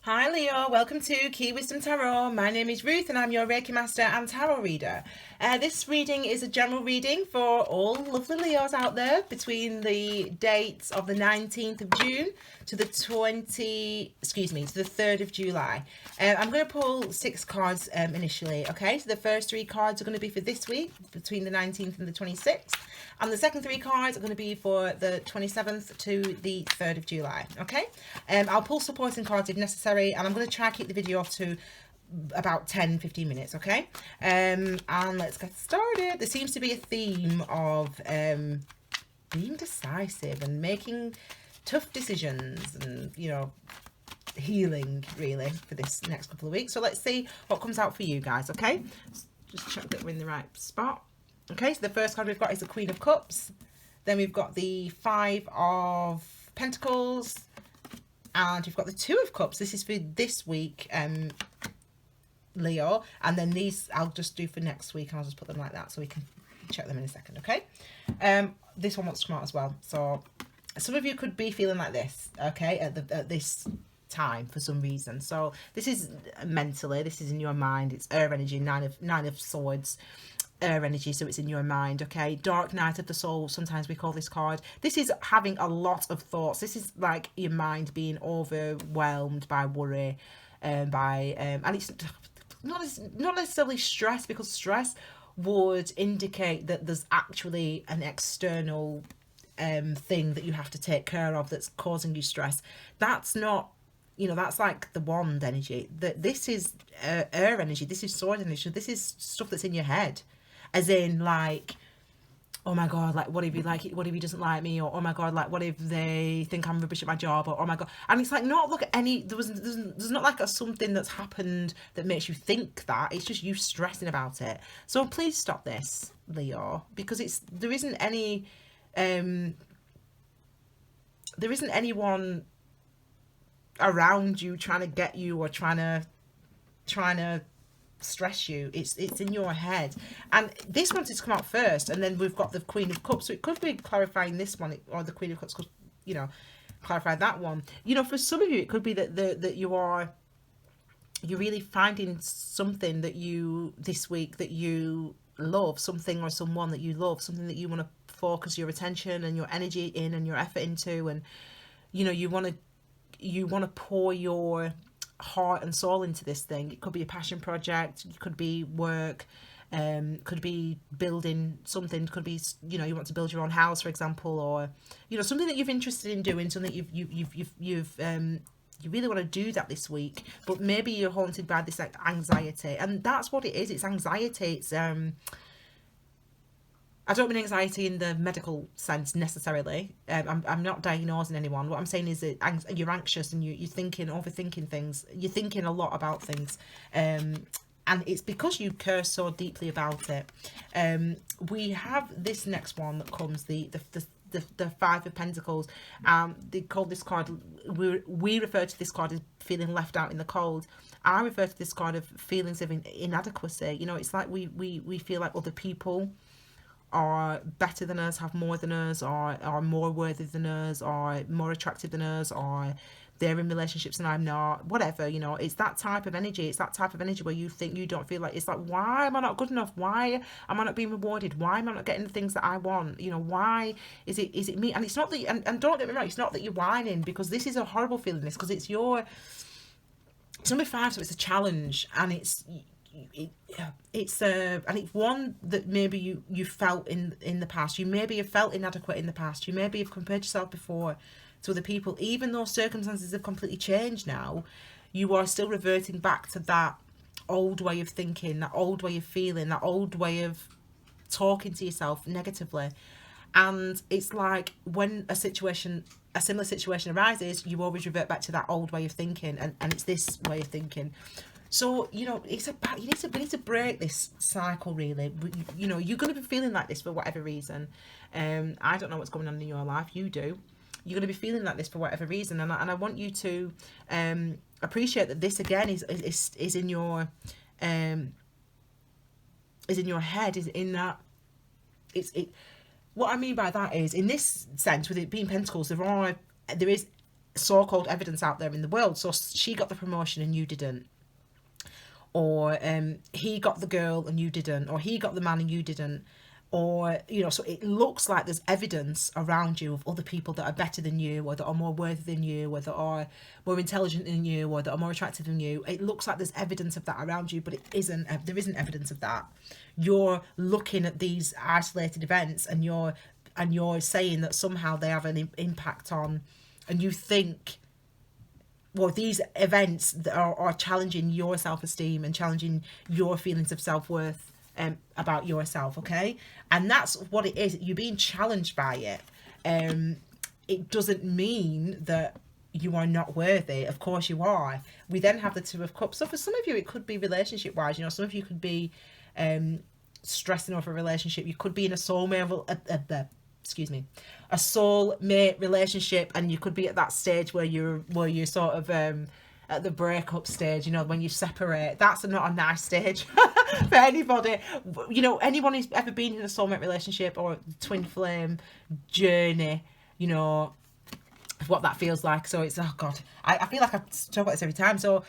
Hi Leo, welcome to Key Wisdom Tarot. My name is Ruth and I'm your Reiki Master and Tarot reader. This reading is a general reading for all lovely Leos out there between the dates of the 19th of June to the 3rd of July. I'm going to pull 6 cards initially, okay? So the first 3 cards are going to be for this week between the 19th and the 26th. And the second 3 cards are going to be for the 27th to the 3rd of July, okay? I'll pull supporting cards if necessary, and I'm going to try to keep the video off to about 10-15 minutes, okay? And let's get started. There seems to be a theme of being decisive and making tough decisions and, healing, really, for this next couple of weeks. So let's see what comes out for you guys, okay? Just check that we're in the right spot. Okay, so the first card we've got is the Queen of Cups. Then we've got the 5 of Pentacles. And we've got the 2 of Cups. This is for this week, Leo. And then these I'll just do for next week. And I'll just put them like that so we can check them in a second, okay? This one wants to come out as well. So some of you could be feeling like this, okay, at this time for some reason. So this is mentally, this is in your mind. It's air energy, nine of swords. Air energy, so it's in your mind, okay? Dark night of the soul, sometimes we call this card. This is having a lot of thoughts. This is like your mind being overwhelmed by worry, and it's not necessarily stress, because stress would indicate that there's actually an external thing that you have to take care of that's causing you stress. That's not, that's like the wand energy. This is air energy. This is sword energy. This is stuff that's in your head. As in, like, oh my god, like, what if he doesn't like me, or oh my god, like, what if they think I'm rubbish at my job, or oh my god. And it's like, not look at any, there's not like a something that's happened that makes you think that. It's just you stressing about it. So please stop this, Leo, because there isn't anyone around you trying to get you, or trying to stress you. It's in your head. And this wanted to come out first, and then we've got the Queen of Cups, so it could be clarifying this one, or the Queen of Cups could clarify that one. For some of you it could be that you're really finding something that you this week that you love, something or someone that you love, something that you want to focus your attention and your energy in and your effort into, and you want to pour your heart and soul into this thing. It could be a passion project, it could be work, could be building something, could be you want to build your own house, for example, or something that you're interested in doing, something you really want to do that this week, but maybe you're haunted by this like anxiety. And that's what it is. It's anxiety. It's I don't mean anxiety in the medical sense necessarily. I'm not diagnosing anyone. What I'm saying is that you're anxious and you're overthinking things. You're thinking a lot about things. And it's because you care so deeply about it. We have this next one that comes, the 5 of Pentacles. They call this card, we refer to this card as feeling left out in the cold. I refer to this card of feelings of inadequacy. It's like we feel like other people are better than us, have more than us, are more worthy than us, are more attractive than us, or they're in relationships and I'm not, whatever. It's that type of energy. It's that type of energy where you think you don't feel like, it's like, why am I not good enough? Why am I not being rewarded? Why am I not getting the things that I want? Why is it me? And it's not that, and don't get me wrong, it's not that you're whining, because this is a horrible feeling, this, because it's number 5, so it's a challenge, and it's one that maybe you felt in the past. You maybe have felt inadequate in the past. You maybe have compared yourself before to other people. Even though circumstances have completely changed now, you are still reverting back to that old way of thinking, that old way of feeling, that old way of talking to yourself negatively. And it's like when a similar situation arises, you always revert back to that old way of thinking, and it's this way of thinking. So, it's about, we need to break this cycle, really. You're going to be feeling like this for whatever reason. I don't know what's going on in your life. You do. You're going to be feeling like this for whatever reason. And I want you to appreciate that this, again, is in your head, is in that, what I mean by that is, in this sense, with it being Pentacles, there is so-called evidence out there in the world. So she got the promotion and you didn't, or he got the girl and you didn't, or he got the man and you didn't, or, you know, so it looks like there's evidence around you of other people that are better than you, or that are more worthy than you, or that are more intelligent than you, or that are more attractive than you. It looks like there's evidence of that around you, but it isn't. There isn't evidence of that. You're looking at these isolated events, and you're saying that somehow they have an impact on, and you think, well, these events that are challenging your self-esteem and challenging your feelings of self-worth about yourself, okay? And that's what it is. You're being challenged by it. It doesn't mean that you are not worthy. Of course you are. We then have the Two of Cups. So for some of you, it could be relationship-wise. You know, some of you could be stressing over a relationship. You could be in a soulmate, a soulmate relationship, and you could be at that stage where you're sort of at the breakup stage, you know, when you separate. That's not a nice stage for anybody. You know, anyone who's ever been in a soulmate relationship or twin flame journey, you know what that feels like. So it's, oh God, I feel like I talk about this every time. So,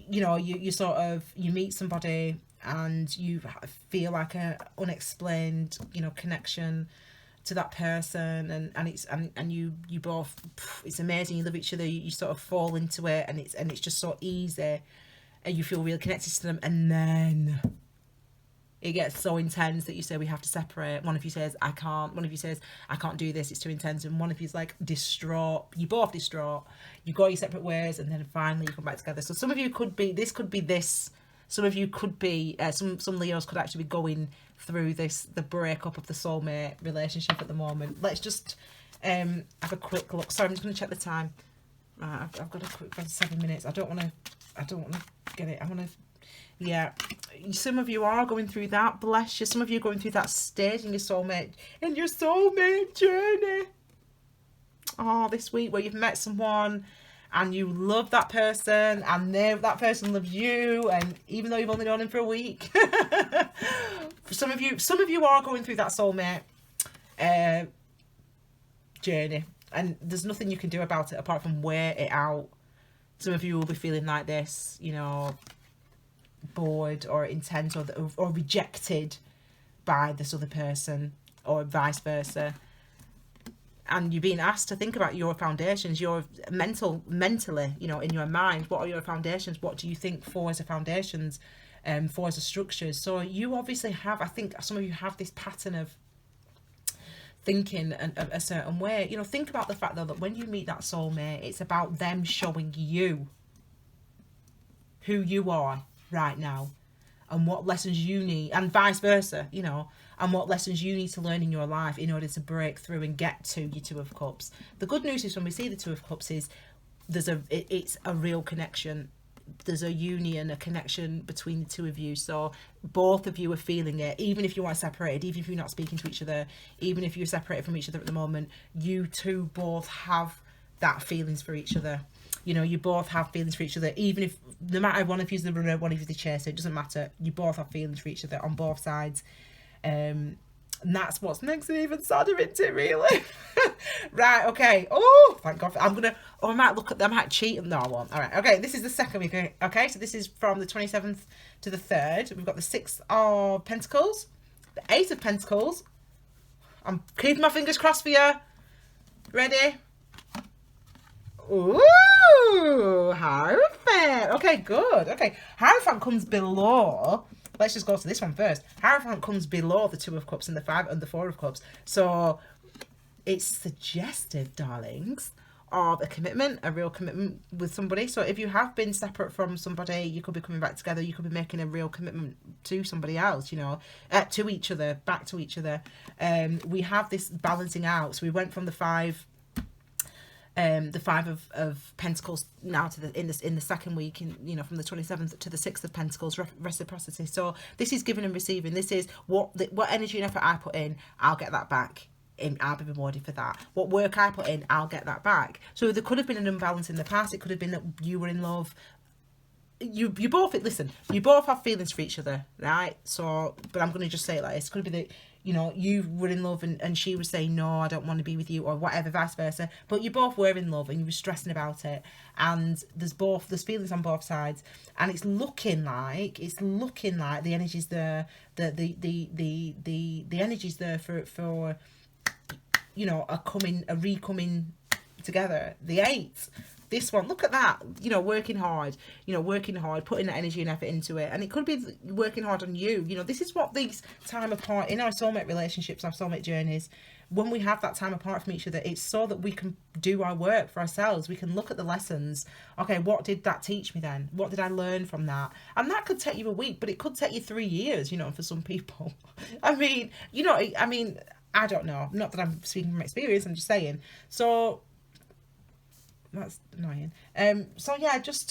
you know, you sort of, you meet somebody and you feel like a unexplained, you know, connection to that person, and you both, it's amazing, you love each other, you sort of fall into it, and it's just so easy, and you feel really connected to them, and then it gets so intense that you say, we have to separate. One of you says, I can't. One of you says, I can't do this, it's too intense. And one of you's like distraught. You both distraught. You go your separate ways, and then finally you come back together. So some of you could be this. Some of you could be, some Leos could actually be going through the breakup of the soulmate relationship at the moment. Let's just have a quick look. Sorry, I'm just going to check the time. Right, I've got a quick 7 minutes. I don't want to get it. I want to, yeah. Some of you are going through that. Bless you. Some of you are going through that stage in your soulmate journey. Oh, this week where you've met someone and you love that person, and that person loves you, and even though you've only known him for a week. Some of you are going through that soulmate journey, and there's nothing you can do about it apart from wear it out. Some of you will be feeling like this, you know, bored or intense, or rejected by this other person, or vice versa. And you're being asked to think about your foundations, your mentally, you know, in your mind. What are your foundations? What do you think for as a foundations, for as a structures? So you obviously have, I think some of you have this pattern of thinking a certain way. You know, think about the fact though that when you meet that soulmate, it's about them showing you who you are right now, and what lessons you need, and vice versa, you know, and what lessons you need to learn in your life in order to break through and get to your Two of Cups. The good news is when we see the Two of Cups is it's a real connection. There's a union, a connection between the two of you. So both of you are feeling it, even if you are separated, even if you're not speaking to each other, even if you're separated from each other at the moment, you two both have that feelings for each other. You know, you both have feelings for each other, even if, no matter one of you's the runner, one of you's the chaser, it doesn't matter. You both have feelings for each other on both sides. And that's what makes it even sadder, isn't it, really? Right, okay. Oh, thank God. I might cheat. No, I won't. All right, okay. This is the second week. Okay, so this is from the 27th to the 3rd. We've got the 6 of Pentacles, the 8 of Pentacles. I'm keeping my fingers crossed for you. Ready? Ooh, Hierophant. Okay, good. Okay, Hierophant comes below. Let's just go to this one first. Hierophant comes below the Two of Cups and the 5 and the 4 of Cups. So it's suggestive, darlings, of a commitment, a real commitment with somebody. So if you have been separate from somebody, you could be coming back together. You could be making a real commitment to somebody else, you know, to each other, back to each other. We have this balancing out. So we went from the 5 of Pentacles now to in the second week, you know, from the 27th to the 6th of Pentacles, reciprocity. So this is giving and receiving. This is what energy and effort I put in, I'll get that back. I'll be rewarded for that. What work I put in, I'll get that back. So there could have been an imbalance in the past. It could have been that you were in love. You both, listen, you both have feelings for each other, right? So, but I'm going to just say it like this. It could be that you know, you were in love and she was saying, no, I don't want to be with you, or whatever, vice versa. But you both were in love and you were stressing about it. And there's feelings on both sides. And it's looking like the energy's there, the energy's there for you know, a recoming together. The 8. This one, look at that, you know, working hard, putting that energy and effort into it. And it could be working hard on you. You know, this is what these time apart in our soulmate relationships, our soulmate journeys, when we have that time apart from each other, it's so that we can do our work for ourselves. We can look at the lessons. Okay, what did that teach me then? What did I learn from that? And that could take you a week, but it could take you 3 years, you know, for some people. I mean, you know, I don't know. Not that I'm speaking from experience, I'm just saying. So that's annoying. So yeah, just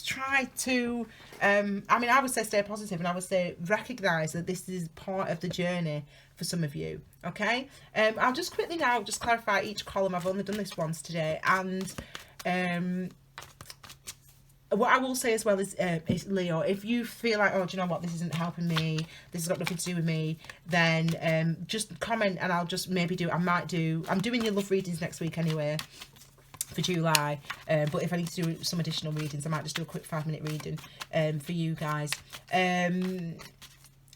try to I mean, I would say stay positive, and I would say recognize that this is part of the journey for some of you. Okay, I'll just quickly now just clarify each column. I've only done this once today, and what I will say as well is Leo, if you feel like, oh, do you know what, this isn't helping me, this has got nothing to do with me, then just comment and I'll just maybe I'm doing your love readings next week anyway for July, but if I need to do some additional readings, I might just do a quick 5-minute reading for you guys.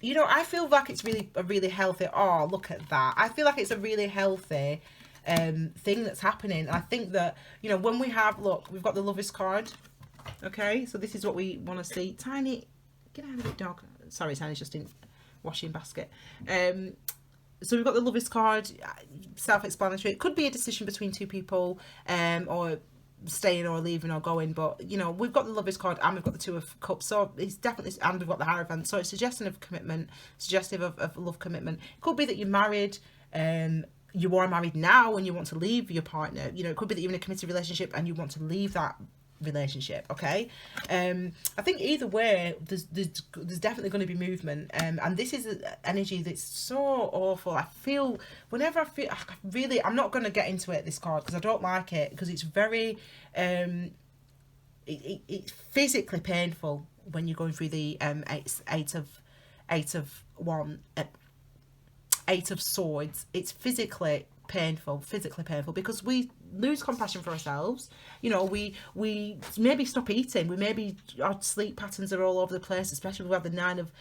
You know, I feel like it's a really healthy, oh, look at that, I feel like it's a really healthy thing that's happening. I think that, you know, when we have, look, we've got the Lovers card. Okay, so this is what we want to see. Tiny, get out of it, dog. Sorry, Tiny's just in washing basket. So we've got the Lovers card, self-explanatory. It could be a decision between two people, or staying or leaving or going. But, you know, we've got the Lovers card and we've got the Two of Cups. So it's definitely, and we've got the Hierophant. So it's suggestive of commitment, suggestive of love commitment. It could be that you're married, you are married now and you want to leave your partner. You know, it could be that you're in a committed relationship and you want to leave that relationship. Okay, I think either way there's definitely going to be movement, and this is an energy that's so awful. I feel whenever I'm not going to get into it, this card, because I don't like it, because it's very it's physically painful when you're going through the eight of swords. It's physically painful, because we lose compassion for ourselves. You know, we maybe stop eating, our sleep patterns are all over the place, especially with the 9 of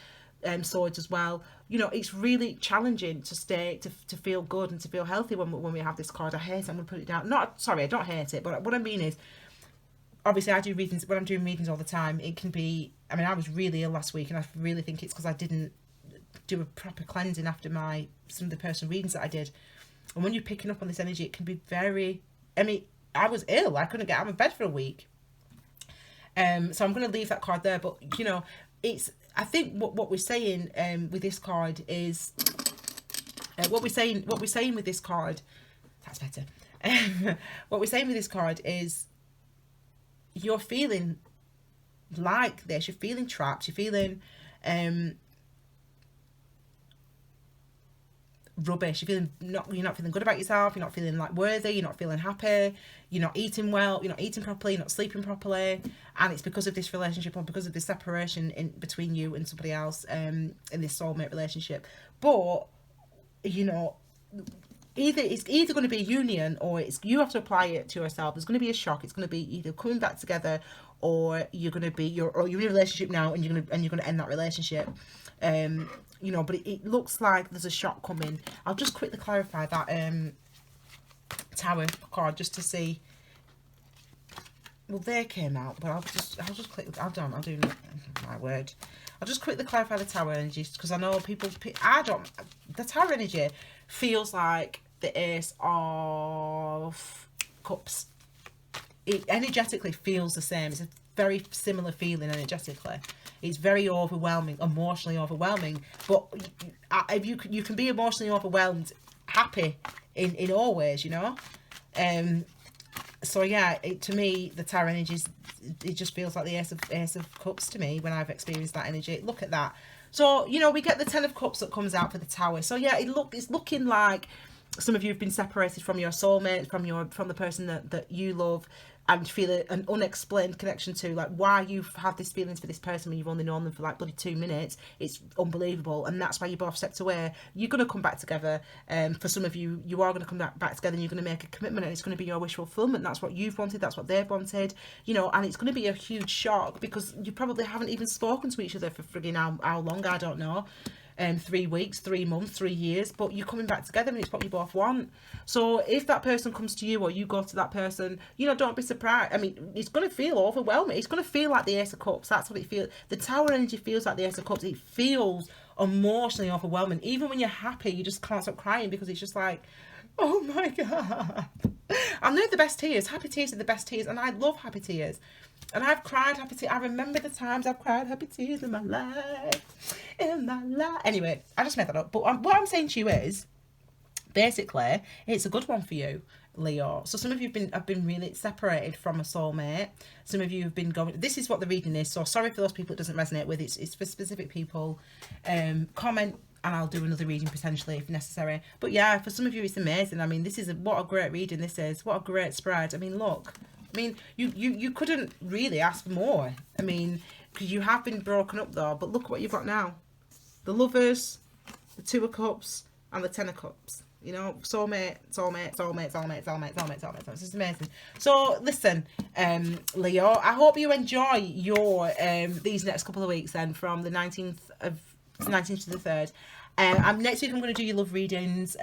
swords as well. You know, it's really challenging to feel good and to feel healthy when we have this card. I hate it. I'm going to put it down. I don't hate it, but what I mean is, obviously I do readings. When I'm doing readings all the time, it can be, I mean, I was really ill last week, and I really think it's because I didn't do a proper cleansing after some of the personal readings that I did. And when you're picking up on this energy, it can be very, I mean, I was ill. I couldn't get out of bed for a week. So I'm going to leave that card there. But, you know, I think what we're saying with this card is, what we're saying with this card, that's better. What we're saying with this card is, you're feeling like this. You're feeling trapped. You're feeling rubbish. You're not feeling good about yourself. You're not feeling like worthy. You're not feeling happy. You're not eating well. You're not eating properly. You're not sleeping properly. And it's because of this relationship, or because of this separation between you and somebody else in this soulmate relationship. But, you know, it's either going to be a union, or you have to apply it to yourself. There's going to be a shock. It's going to be either coming back together, or you're in a relationship now and you're going to end that relationship. You know, but it looks like there's a shock coming. I'll just quickly clarify that Tower card just to see. Well, they came out, but I'll just click. I'll do my word. I'll just quickly clarify the Tower energy, because I know the Tower energy feels like the Ace of Cups. It energetically feels the same. It's a very similar feeling energetically. It's very overwhelming, emotionally overwhelming. But if you can be emotionally overwhelmed, happy in all ways, you know. So yeah, to me, the Tower energy it just feels like the Ace of Cups to me when I've experienced that energy. Look at that. So, you know, we get the 10 of Cups that comes out for the Tower. So yeah, it's looking like Some of you have been separated from your soulmate, from the person that you love, and feel an unexplained connection to, like, why you've had these feelings for this person when you've only known them for like bloody 2 minutes. It's unbelievable, and that's why you both stepped away. You're going to come back together. For some of you, you are going to come back together, and you're going to make a commitment, and it's going to be your wish fulfillment. That's what you've wanted, that's what they've wanted, you know. And it's going to be a huge shock, because you probably haven't even spoken to each other for frigging how long, I don't know. 3 weeks, 3 months, 3 years, but you're coming back together, and it's what you both want. So if that person comes to you, or you go to that person, you know, don't be surprised. I mean, it's going to feel overwhelming. It's going to feel like the Ace of Cups. That's what it feels. The Tower energy feels like the Ace of Cups. It feels emotionally overwhelming. Even when you're happy, you just can't stop crying, because it's just like, oh my God. And they're the best tears. Happy tears are the best tears, and I love happy tears. And I've cried happy tears. I remember the times I've cried happy tears in my life. Anyway, I just made that up. But what I'm saying to you is, basically, it's a good one for you, Leo. So some of you have been really separated from a soulmate. Some of you have been going. This is what the reading is. So sorry for those people it doesn't resonate with. It's for specific people. Comment, and I'll do another reading potentially if necessary. But yeah, for some of you, it's amazing. I mean, this is what a great reading this is. What a great spread. I mean, look. I mean, you couldn't really ask for more. I mean, because you have been broken up though, but look what you've got now. The Lovers, the Two of Cups, and the Ten of Cups. You know, soulmate. It's just amazing. So listen, Leo, I hope you enjoy your these next couple of weeks then, from the 19th to the 3rd. Next week I'm going to do your love readings,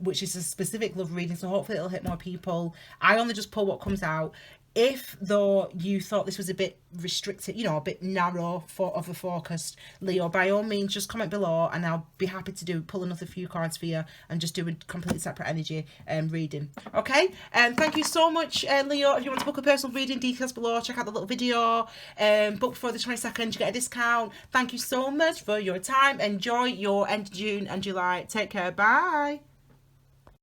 which is a specific love reading, so hopefully it'll hit more people. I only just pull what comes out. If, though, you thought this was a bit restricted, you know, a bit narrow of a focus, Leo, by all means, just comment below, and I'll be happy to pull another few cards for you and just do a completely separate energy reading. Okay? Thank you so much, Leo. If you want to book a personal reading, details below. Check out the little video. Book before the 22nd, you get a discount. Thank you so much for your time. Enjoy your end of June and July. Take care. Bye.